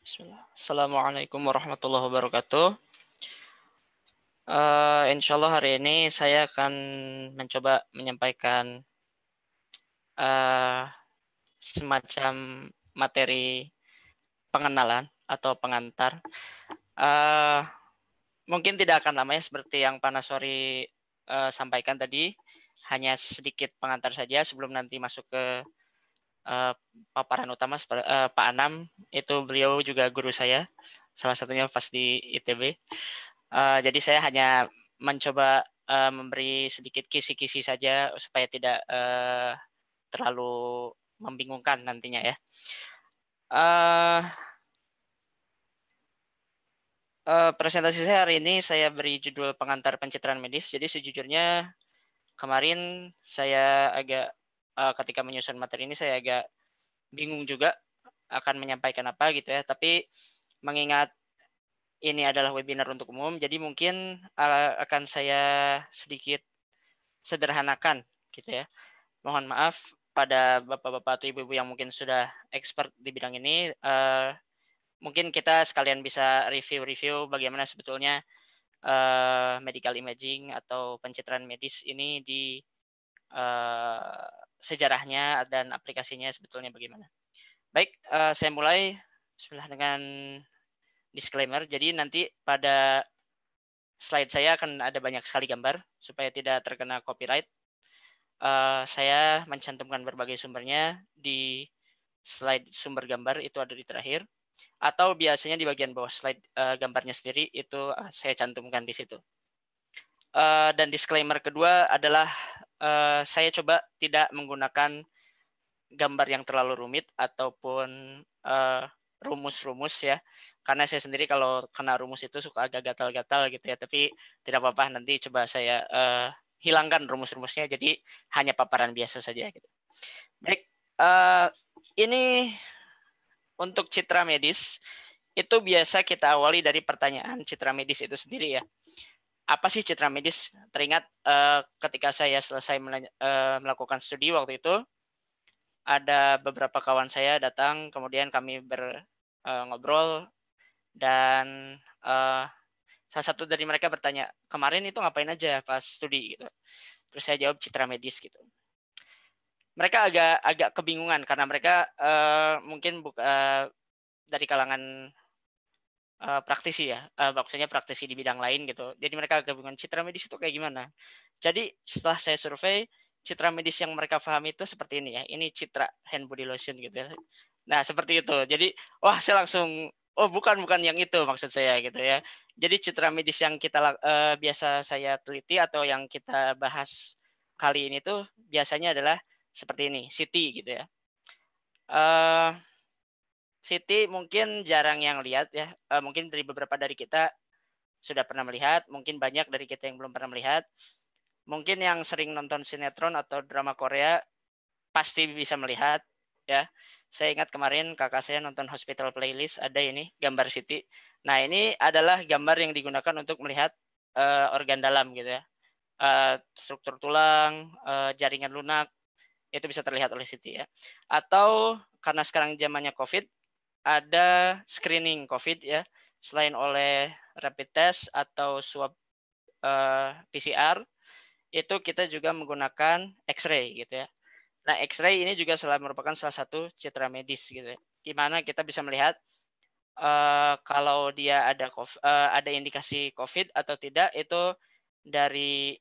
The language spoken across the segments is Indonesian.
Bismillah. Assalamualaikum warahmatullahi wabarakatuh. Insyaallah hari ini saya akan mencoba menyampaikan uh, semacam materi pengenalan atau pengantar. Uh, Mungkin tidak akan lama ya seperti yang Pak Nasori sampaikan tadi, hanya sedikit pengantar saja sebelum nanti masuk ke uh, paparan utama. Pak Anam itu beliau juga guru saya, salah satunya pas di ITB. Jadi saya hanya mencoba memberi sedikit kisi-kisi saja supaya tidak terlalu membingungkan nantinya ya. Presentasi saya hari ini saya beri judul pengantar pencitraan medis. Jadi sejujurnya kemarin saya agak ketika menyusun materi ini saya agak bingung juga akan menyampaikan apa gitu ya. Tapi mengingat ini adalah webinar untuk umum, jadi mungkin akan saya sedikit sederhanakan gitu ya. Mohon maaf pada bapak-bapak atau ibu-ibu yang mungkin sudah expert di bidang ini. Mungkin kita sekalian bisa review-review bagaimana sebetulnya medical imaging atau pencitraan medis ini di sejarahnya dan aplikasinya sebetulnya bagaimana. Baik, saya mulai dengan disclaimer. Jadi nanti pada slide saya akan ada banyak sekali gambar supaya tidak terkena copyright. Saya mencantumkan berbagai sumbernya di slide sumber gambar itu ada di terakhir, atau biasanya di bagian bawah slide gambarnya sendiri itu saya cantumkan di situ. Dan disclaimer kedua adalah saya coba tidak menggunakan gambar yang terlalu rumit ataupun rumus-rumus ya, karena saya sendiri kalau kena rumus itu suka agak gatal-gatal gitu ya, tapi tidak apa-apa, nanti coba saya hilangkan rumus-rumusnya, jadi hanya paparan biasa saja gitu. Baik, ini untuk citra medis itu biasa kita awali dari pertanyaan citra medis itu sendiri ya. Apa sih citra medis? Teringat ketika saya selesai melakukan studi waktu itu, ada beberapa kawan saya datang, kemudian kami ngobrol, dan salah satu dari mereka bertanya, kemarin itu ngapain aja pas studi gitu. Terus saya jawab citra medis gitu. Mereka agak kebingungan karena mereka mungkin dari kalangan praktisi ya, maksudnya praktisi di bidang lain gitu. Jadi mereka agak bingung citra medis itu kayak gimana. Jadi setelah saya survei, citra medis yang mereka pahami itu seperti ini ya. Ini citra hand body lotion gitu ya. Nah seperti itu. Jadi wah saya langsung, oh bukan yang itu maksud saya gitu ya. Jadi citra medis yang kita biasa saya teliti atau yang kita bahas kali ini tuh biasanya adalah seperti ini, CT gitu ya. Siti mungkin jarang yang lihat ya, mungkin beberapa dari kita sudah pernah melihat, mungkin banyak dari kita yang belum pernah melihat. Mungkin yang sering nonton sinetron atau drama Korea pasti bisa melihat ya. Saya ingat kemarin kakak saya nonton Hospital Playlist, ada ini gambar Siti. Nah ini adalah gambar yang digunakan untuk melihat organ dalam gitu ya. Struktur tulang, jaringan lunak, itu bisa terlihat oleh Siti ya. Atau karena sekarang zamannya COVID, ada screening COVID ya, selain oleh rapid test atau swab PCR, itu kita juga menggunakan X-ray gitu ya. Nah, X-ray ini juga merupakan salah satu citra medis gitu ya. Gimana kita bisa melihat kalau dia ada indikasi COVID atau tidak, itu dari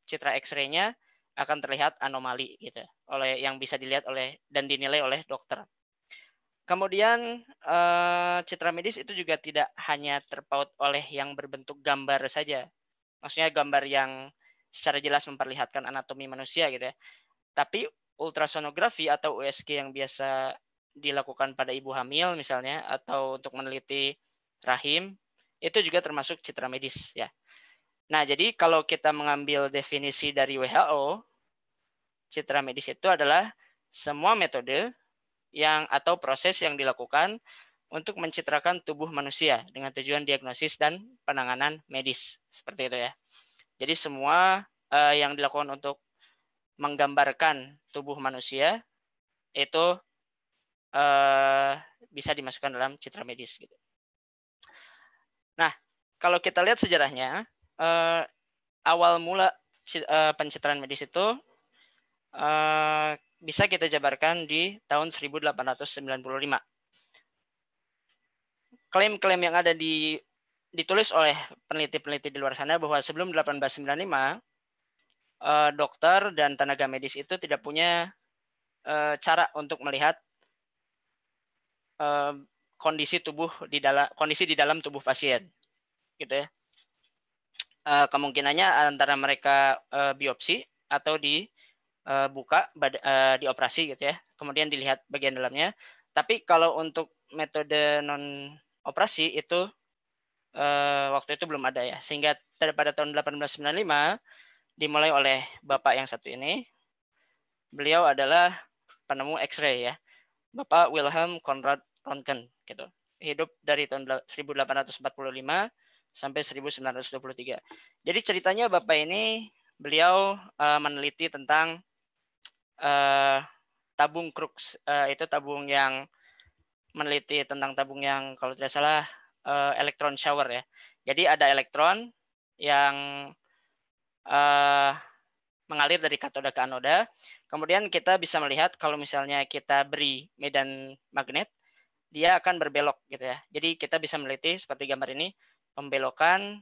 citra X-ray-nya akan terlihat anomali gitu oleh yang bisa dilihat oleh dan dinilai oleh dokter. Kemudian citra medis itu juga tidak hanya terpaut oleh yang berbentuk gambar saja. Maksudnya gambar yang secara jelas memperlihatkan anatomi manusia gitu ya. Tapi ultrasonografi atau USG yang biasa dilakukan pada ibu hamil misalnya, atau untuk meneliti rahim, itu juga termasuk citra medis ya. Nah, jadi kalau kita mengambil definisi dari WHO, citra medis itu adalah semua metode atau proses yang dilakukan untuk mencitrakan tubuh manusia dengan tujuan diagnosis dan penanganan medis, seperti itu ya. Jadi semua yang dilakukan untuk menggambarkan tubuh manusia itu bisa dimasukkan dalam citra medis gitu. Nah, kalau kita lihat sejarahnya, awal mula pencitraan medis itu bisa kita jabarkan di tahun 1895. Klaim-klaim yang ada ditulis oleh peneliti-peneliti di luar sana bahwa sebelum 1895 dokter dan tenaga medis itu tidak punya cara untuk melihat kondisi di dalam tubuh pasien, gitu ya. Kemungkinannya antara mereka biopsi atau dibuka, dioperasi gitu ya. Kemudian dilihat bagian dalamnya. Tapi kalau untuk metode non operasi itu waktu itu belum ada ya. Sehingga pada tahun 1895 dimulai oleh bapak yang satu ini. Beliau adalah penemu X-ray ya. Bapak Wilhelm Conrad Röntgen gitu. Hidup dari tahun 1845 sampai 1923. Jadi ceritanya bapak ini beliau meneliti tentang tabung Crookes, itu tabung yang meneliti tentang tabung yang kalau tidak salah elektron shower ya. Jadi ada elektron yang mengalir dari katoda ke anoda. Kemudian kita bisa melihat kalau misalnya kita beri medan magnet, dia akan berbelok gitu ya. Jadi kita bisa meneliti seperti gambar ini, pembelokan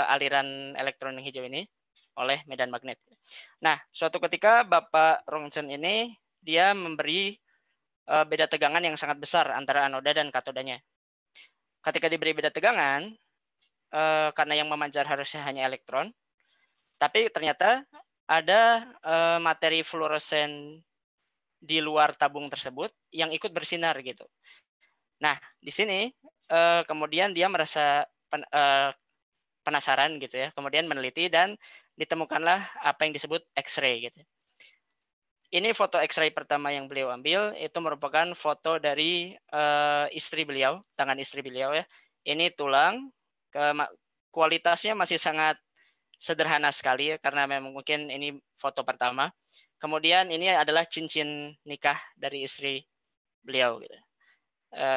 aliran elektron yang hijau ini oleh medan magnet. Nah, suatu ketika Bapak Röntgen ini dia memberi beda tegangan yang sangat besar antara anoda dan katodanya. Ketika diberi beda tegangan, karena yang memancar harusnya hanya elektron, tapi ternyata ada materi fluoresen di luar tabung tersebut yang ikut bersinar gitu. Nah, di sini kemudian dia merasa penasaran gitu ya, kemudian meneliti dan ditemukanlah apa yang disebut X-ray gitu. Ini foto X-ray pertama yang beliau ambil, itu merupakan foto dari istri beliau, tangan istri beliau ya. Ini tulang, kualitasnya masih sangat sederhana sekali ya, karena memang mungkin ini foto pertama. Kemudian ini adalah cincin nikah dari istri beliau gitu.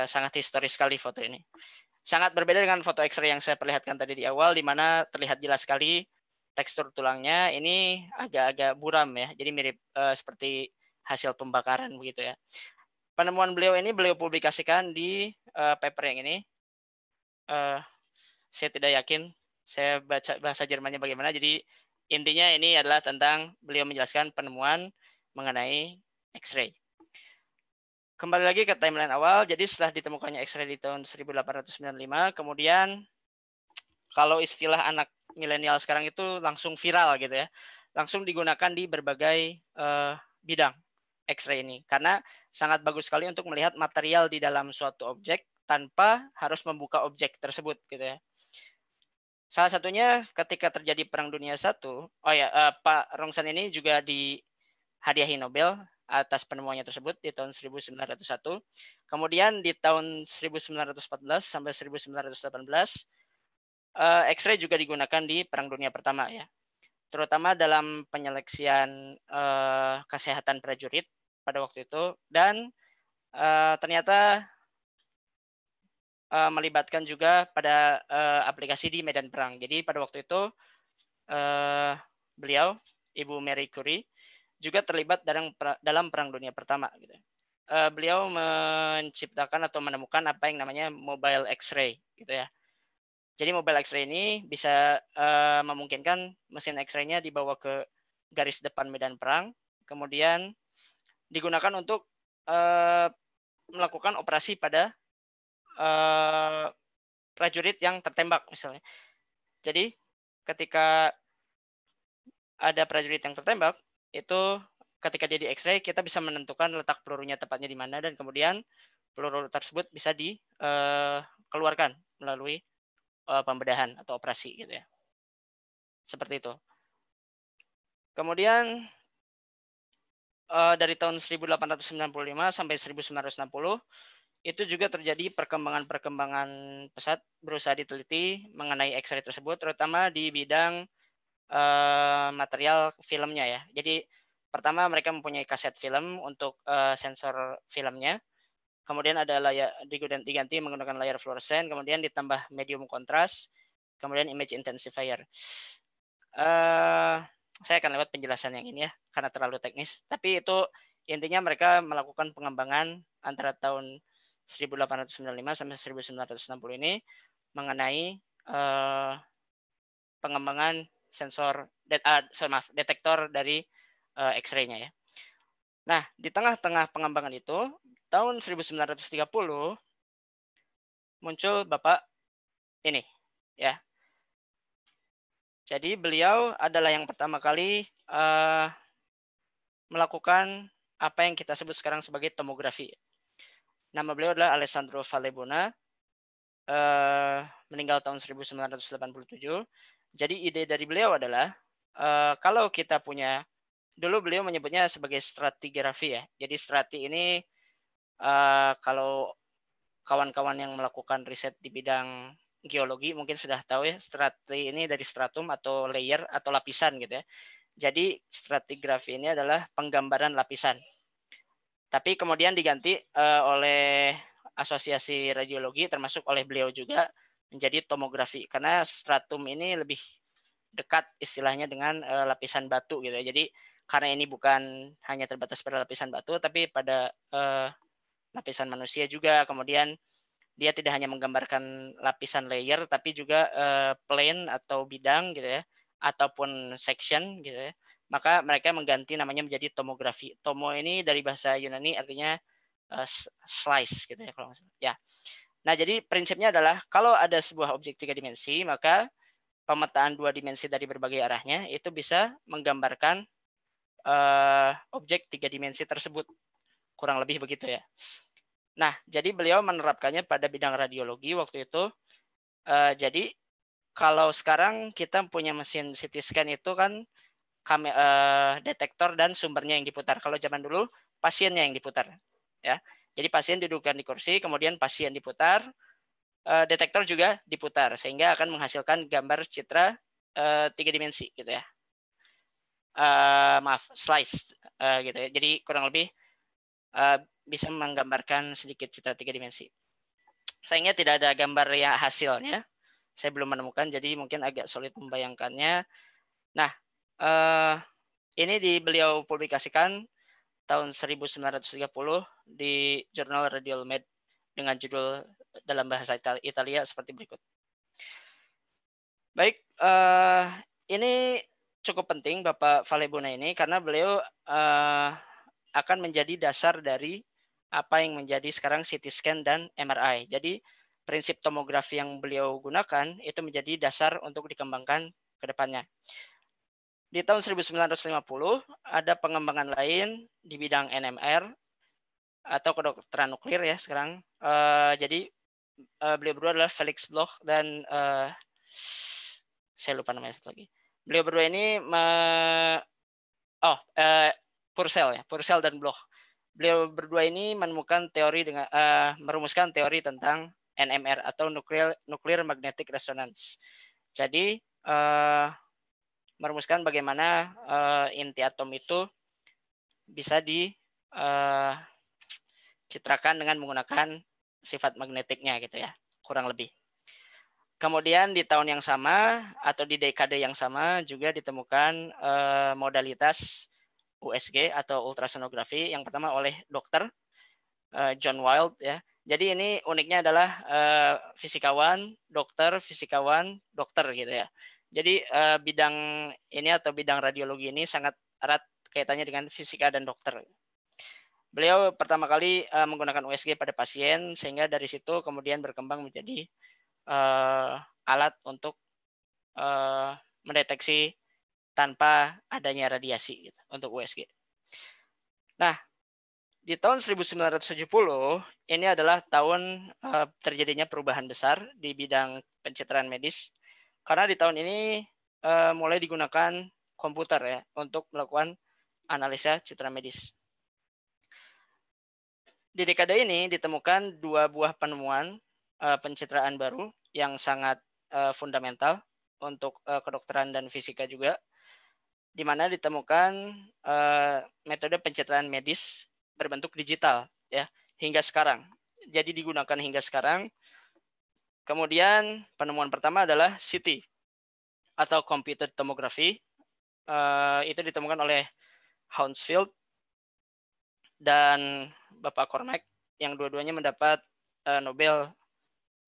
Sangat historis sekali foto ini. Sangat berbeda dengan foto X-ray yang saya perlihatkan tadi di awal, di mana terlihat jelas sekali tekstur tulangnya ini agak-agak buram ya, jadi mirip seperti hasil pembakaran begitu ya. Penemuan beliau ini beliau publikasikan di paper yang ini. Saya tidak yakin saya baca bahasa Jermannya bagaimana, jadi intinya ini adalah tentang beliau menjelaskan penemuan mengenai X-ray. Kembali lagi ke timeline awal, jadi setelah ditemukannya X-ray di tahun 1895, kemudian kalau istilah anak milenial sekarang itu langsung viral gitu ya, langsung digunakan di berbagai bidang X-ray ini, karena sangat bagus sekali untuk melihat material di dalam suatu objek tanpa harus membuka objek tersebut gitu ya. Salah satunya ketika terjadi Perang Dunia I, Pak Röntgen ini juga dihadiahi Nobel atas penemuannya tersebut di tahun 1901. Kemudian di tahun 1914 sampai 1918, X-ray juga digunakan di Perang Dunia Pertama ya, terutama dalam penyeleksian kesehatan prajurit pada waktu itu, dan ternyata melibatkan juga pada aplikasi di medan perang. Jadi pada waktu itu beliau, Ibu Marie Curie, juga terlibat dalam Perang Dunia Pertama. Gitu. Beliau menciptakan atau menemukan apa yang namanya mobile X-ray, gitu ya. Jadi mobile X-ray ini bisa memungkinkan mesin X-ray-nya dibawa ke garis depan medan perang, kemudian digunakan untuk melakukan operasi pada prajurit yang tertembak misalnya. Jadi ketika ada prajurit yang tertembak, itu ketika dia di X-ray kita bisa menentukan letak pelurunya tepatnya di mana, dan kemudian peluru tersebut bisa dikeluarkan melalui pembedahan atau operasi gitu ya. Seperti itu. Kemudian dari tahun 1895 sampai 1960 itu juga terjadi perkembangan pesat berusaha diteliti mengenai X-ray tersebut, terutama di bidang material filmnya ya. Jadi pertama mereka mempunyai kaset film untuk sensor filmnya. kemudian ada layar diganti menggunakan layar fluoresen, kemudian ditambah medium kontras, kemudian image intensifier. Saya akan lewat penjelasan yang ini ya, karena terlalu teknis. Tapi itu intinya mereka melakukan pengembangan antara tahun 1895 sampai 1960 ini mengenai pengembangan sensor detektor dari X-ray-nya ya. Nah, di tengah-tengah pengembangan itu, tahun 1930 muncul Bapak ini ya. Jadi beliau adalah yang pertama kali melakukan apa yang kita sebut sekarang sebagai tomografi. Nama beliau adalah Alessandro Valebona, meninggal tahun 1987. Jadi ide dari beliau adalah kalau kita punya, dulu beliau menyebutnya sebagai stratigrafi ya. Jadi strati ini kalau kawan-kawan yang melakukan riset di bidang geologi mungkin sudah tahu ya, strati ini dari stratum atau layer atau lapisan gitu ya. Jadi stratigrafi ini adalah penggambaran lapisan. Tapi kemudian diganti oleh Asosiasi Radiologi termasuk oleh beliau juga menjadi tomografi karena stratum ini lebih dekat istilahnya dengan lapisan batu gitu ya. Jadi karena ini bukan hanya terbatas pada lapisan batu tapi pada lapisan manusia juga. Kemudian dia tidak hanya menggambarkan lapisan layer tapi juga plane atau bidang gitu ya, ataupun section gitu ya. Maka mereka mengganti namanya menjadi tomografi. Tomo ini dari bahasa Yunani artinya slice gitu ya kalau maksudnya. Ya. Nah, jadi prinsipnya adalah kalau ada sebuah objek 3 dimensi, maka pemetaan 2 dimensi dari berbagai arahnya itu bisa menggambarkan objek 3 dimensi tersebut. Kurang lebih begitu ya. Nah, jadi beliau menerapkannya pada bidang radiologi waktu itu. Jadi kalau sekarang kita punya mesin CT scan itu kan detektor dan sumbernya yang diputar. Kalau zaman dulu pasiennya yang diputar, ya. Jadi pasien dudukkan di kursi, kemudian pasien diputar, detektor juga diputar, sehingga akan menghasilkan gambar citra 3 dimensi, gitu ya. Maaf, slice, gitu ya. Jadi kurang lebih bisa menggambarkan sedikit citra 3 dimensi. Sayangnya tidak ada gambar yang hasilnya. Saya belum menemukan, jadi mungkin agak sulit membayangkannya. Nah, ini beliau publikasikan tahun 1930 di jurnal Radial Med dengan judul dalam bahasa Italia seperti berikut. Baik, ini cukup penting Bapak Valebona ini karena beliau akan menjadi dasar dari apa yang menjadi sekarang CT scan dan MRI. Jadi prinsip tomografi yang beliau gunakan itu menjadi dasar untuk dikembangkan ke depannya. Di tahun 1950 ada pengembangan lain di bidang NMR atau kedokteran nuklir ya sekarang. Jadi beliau berdua adalah Felix Bloch dan saya lupa namanya satu lagi. Beliau berdua ini Purcell dan Bloch. Beliau berdua ini menemukan teori dengan merumuskan teori tentang NMR atau nuclear magnetic resonance. Jadi merumuskan bagaimana inti atom itu bisa dicitrakan dengan menggunakan sifat magnetiknya gitu ya, kurang lebih. Kemudian di tahun yang sama atau di dekade yang sama juga ditemukan modalitas USG atau ultrasonografi yang pertama oleh dokter John Wild ya. Jadi ini uniknya adalah fisikawan, dokter gitu ya. Jadi bidang ini atau bidang radiologi ini sangat erat kaitannya dengan fisika dan dokter. Beliau pertama kali menggunakan USG pada pasien sehingga dari situ kemudian berkembang menjadi alat untuk mendeteksi tanpa adanya radiasi gitu, untuk USG. Nah, di tahun 1970 ini adalah tahun terjadinya perubahan besar di bidang pencitraan medis. Karena di tahun ini mulai digunakan komputer ya untuk melakukan analisa citra medis. Di dekade ini ditemukan 2 buah penemuan pencitraan baru yang sangat fundamental untuk kedokteran dan fisika juga, di mana ditemukan metode pencitraan medis berbentuk digital ya, hingga sekarang. Jadi digunakan hingga sekarang. Kemudian penemuan pertama adalah CT atau computed tomography. Itu ditemukan oleh Hounsfield dan Bapak Cormack yang dua-duanya mendapat Nobel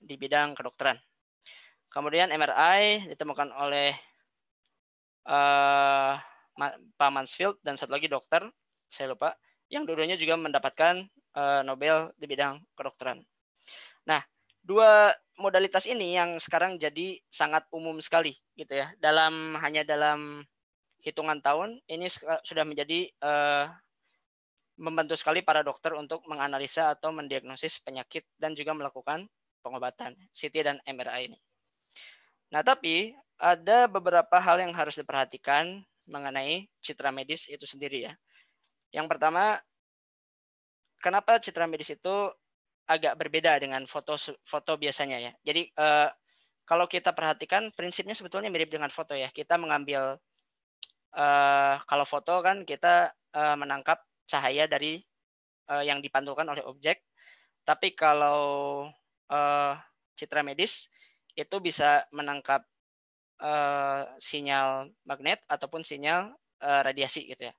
di bidang kedokteran. Kemudian MRI ditemukan oleh Pak Mansfield dan satu lagi dokter, saya lupa, yang dua-duanya juga mendapatkan Nobel di bidang kedokteran. Nah, dua modalitas ini yang sekarang jadi sangat umum sekali gitu ya. Hanya dalam hitungan tahun ini sudah menjadi membantu sekali para dokter untuk menganalisa atau mendiagnosis penyakit dan juga melakukan pengobatan CT dan MRI ini. Nah, tapi ada beberapa hal yang harus diperhatikan mengenai citra medis itu sendiri ya. Yang pertama, kenapa citra medis itu agak berbeda dengan foto biasanya ya. Jadi kalau kita perhatikan prinsipnya sebetulnya mirip dengan foto ya. Kita mengambil kalau foto kan kita menangkap cahaya dari yang dipantulkan oleh objek. Tapi kalau citra medis itu bisa menangkap sinyal magnet ataupun sinyal radiasi gitu ya,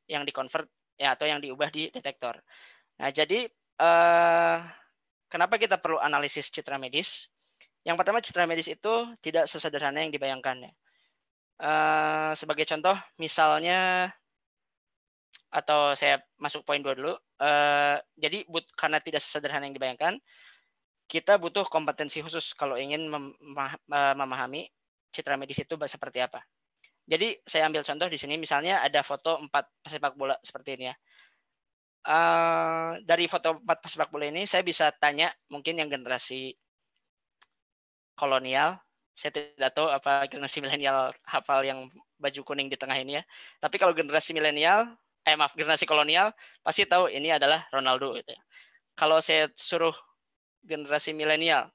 yang dikonvert ya atau yang diubah di detektor. Nah, jadi kenapa kita perlu analisis citra medis? Yang pertama, citra medis itu tidak sesederhana yang dibayangkan ya. Sebagai contoh, misalnya, atau saya masuk poin 2 dulu. Jadi karena tidak sesederhana yang dibayangkan, kita butuh kompetensi khusus kalau ingin memahami citra medis itu seperti apa. Jadi saya ambil contoh di sini, misalnya ada foto 4 pesepak bola seperti ini ya. Dari foto 4 pesepak bola ini saya bisa tanya mungkin yang generasi kolonial, saya tidak tahu apa generasi milenial hafal yang baju kuning di tengah ini ya. Tapi kalau generasi milenial, generasi kolonial pasti tahu ini adalah Ronaldo gitu ya. Kalau saya suruh generasi milenial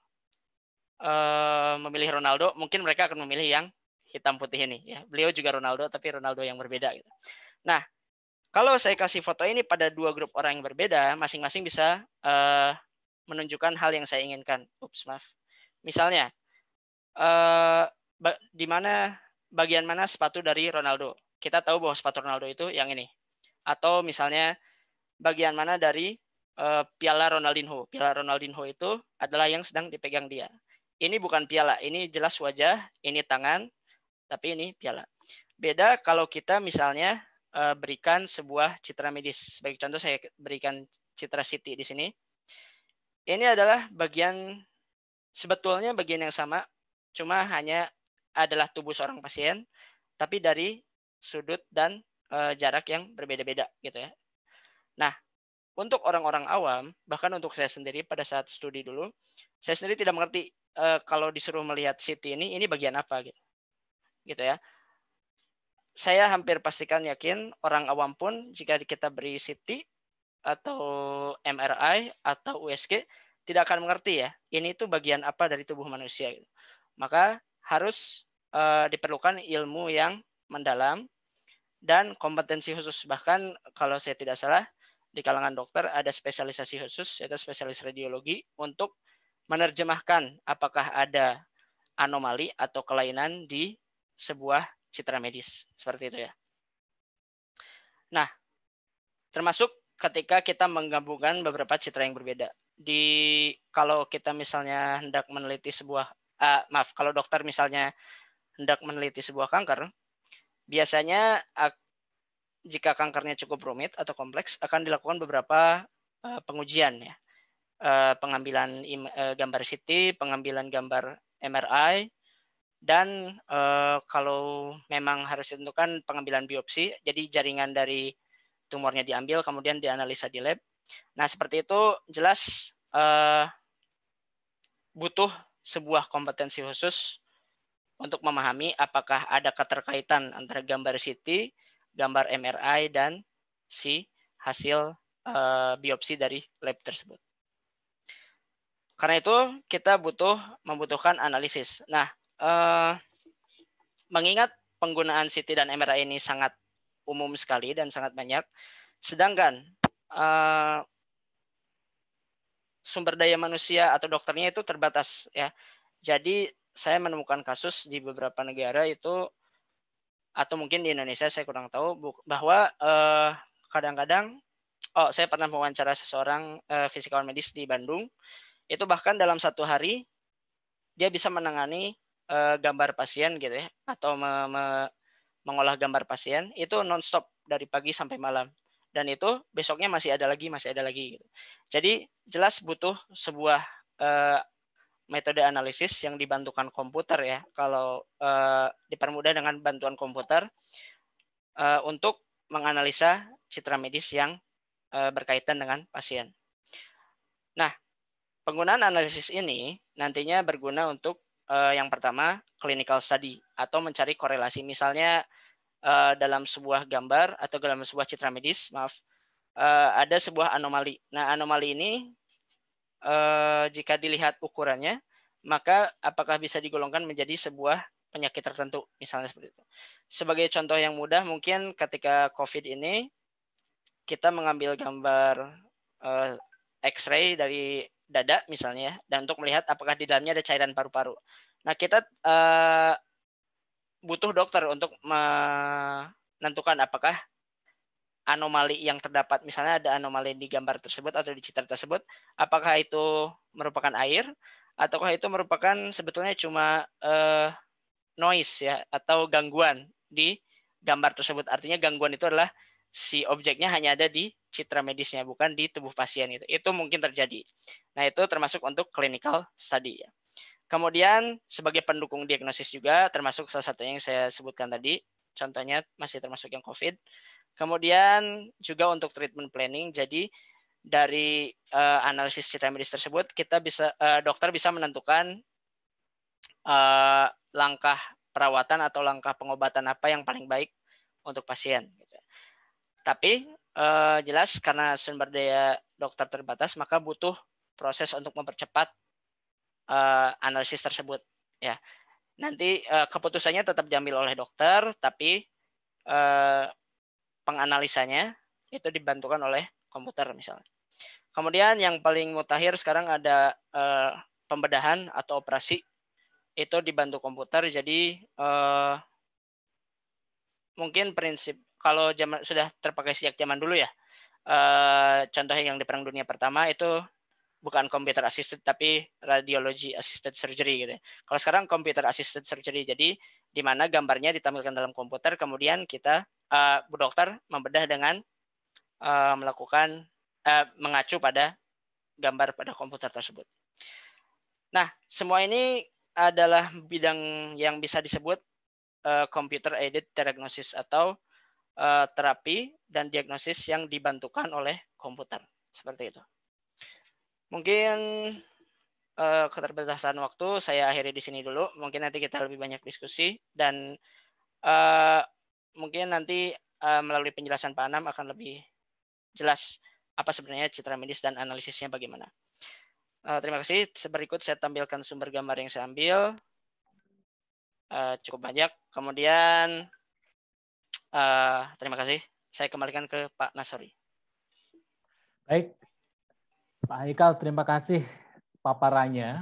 memilih Ronaldo, mungkin mereka akan memilih yang hitam putih ini ya. Beliau juga Ronaldo tapi Ronaldo yang berbeda gitu. Nah, kalau saya kasih foto ini pada dua grup orang yang berbeda, masing-masing bisa menunjukkan hal yang saya inginkan. Maaf. Misalnya, di mana bagian mana sepatu dari Ronaldo? Kita tahu bahwa sepatu Ronaldo itu yang ini. Atau misalnya bagian mana dari piala Ronaldinho? Piala Ronaldinho itu adalah yang sedang dipegang dia. Ini bukan piala, ini jelas wajah, ini tangan, tapi ini piala. Beda kalau kita misalnya berikan sebuah citra medis. Sebagai contoh saya berikan citra CT di sini. Ini adalah sebetulnya bagian yang sama, cuma hanya adalah tubuh seorang pasien, tapi dari sudut dan jarak yang berbeda-beda gitu ya. Nah, untuk orang-orang awam, bahkan untuk saya sendiri pada saat studi dulu, saya sendiri tidak mengerti kalau disuruh melihat CT ini bagian apa gitu ya. Saya hampir pastikan yakin orang awam pun jika kita beri CT atau MRI atau USG tidak akan mengerti ya, ini itu bagian apa dari tubuh manusia gitu. Maka harus diperlukan ilmu yang mendalam dan kompetensi khusus. Bahkan kalau saya tidak salah di kalangan dokter ada spesialisasi khusus yaitu spesialis radiologi untuk menerjemahkan apakah ada anomali atau kelainan di sebuah citra medis seperti itu ya. Nah, termasuk ketika kita menggabungkan beberapa citra yang berbeda. Kalau kita misalnya hendak meneliti kalau dokter misalnya hendak meneliti sebuah kanker, biasanya jika kankernya cukup rumit atau kompleks akan dilakukan beberapa pengujian ya. Pengambilan gambar CT, pengambilan gambar MRI, dan kalau memang harus ditentukan pengambilan biopsi, jadi jaringan dari tumornya diambil kemudian dianalisa di lab. Nah, seperti itu jelas butuh sebuah kompetensi khusus untuk memahami apakah ada keterkaitan antara gambar CT, gambar MRI, dan si hasil biopsi dari lab tersebut. Karena itu kita membutuhkan analisis. Nah, mengingat penggunaan CT dan MRI ini sangat umum sekali dan sangat banyak, sedangkan sumber daya manusia atau dokternya itu terbatas ya. Jadi saya menemukan kasus di beberapa negara itu, atau mungkin di Indonesia saya kurang tahu, bahwa kadang-kadang saya pernah mewawancara seseorang fisikawan medis di Bandung, itu bahkan dalam satu hari dia bisa menangani gambar pasien gitu ya, atau mengolah gambar pasien itu nonstop dari pagi sampai malam, dan itu besoknya masih ada lagi gitu. Jadi jelas butuh sebuah metode analisis yang dibantukan komputer ya, kalau dipermudah dengan bantuan komputer untuk menganalisa citra medis yang berkaitan dengan pasien. Nah, penggunaan analisis ini nantinya berguna untuk yang pertama clinical study atau mencari korelasi, misalnya dalam sebuah gambar atau dalam sebuah citra medis, ada sebuah anomali. Nah, anomali ini jika dilihat ukurannya, maka apakah bisa digolongkan menjadi sebuah penyakit tertentu, misalnya seperti itu. Sebagai contoh yang mudah, mungkin ketika COVID ini kita mengambil gambar X-ray dari dada misalnya, dan untuk melihat apakah di dalamnya ada cairan paru-paru. Nah, kita butuh dokter untuk menentukan apakah anomali yang terdapat, misalnya ada anomali di gambar tersebut atau di citra tersebut, apakah itu merupakan air ataukah itu merupakan sebetulnya cuma noise ya, atau gangguan di gambar tersebut. Artinya gangguan itu adalah si objeknya hanya ada di citra medisnya, bukan di tubuh pasien itu. Itu mungkin terjadi. Nah, itu termasuk untuk clinical study ya. Kemudian sebagai pendukung diagnosis juga, termasuk salah satunya yang saya sebutkan tadi, contohnya masih termasuk yang COVID. Kemudian juga untuk treatment planning, jadi dari analisis citra medis tersebut, kita bisa dokter bisa menentukan langkah perawatan atau langkah pengobatan apa yang paling baik untuk pasien. Tapi jelas karena sumber daya dokter terbatas, maka butuh proses untuk mempercepat analisis tersebut. Ya, nanti keputusannya tetap diambil oleh dokter, tapi penganalisanya itu dibantukan oleh komputer misalnya. Kemudian yang paling mutakhir sekarang ada pembedahan atau operasi, itu dibantu komputer. Jadi mungkin prinsip kalau sudah terpakai sejak zaman dulu ya. Contohnya yang di Perang Dunia Pertama itu bukan computer assisted tapi radiology assisted surgery gitu ya. Kalau sekarang computer assisted surgery, jadi di mana gambarnya ditampilkan dalam komputer, kemudian kita Bu dokter membedah dengan melakukan mengacu pada gambar pada komputer tersebut. Nah, semua ini adalah bidang yang bisa disebut computer aided diagnosis atau terapi dan diagnosis yang dibantukan oleh komputer. Seperti itu. Mungkin keterbatasan waktu saya akhiri di sini dulu. Mungkin nanti kita lebih banyak diskusi, dan mungkin nanti melalui penjelasan Pak Anam akan lebih jelas apa sebenarnya citra medis dan analisisnya bagaimana. Terima kasih. Berikut saya tampilkan sumber gambar yang saya ambil. Cukup banyak. Kemudian terima kasih. Saya kembalikan ke Pak Nasori. Baik, Pak Haikal, terima kasih paparannya.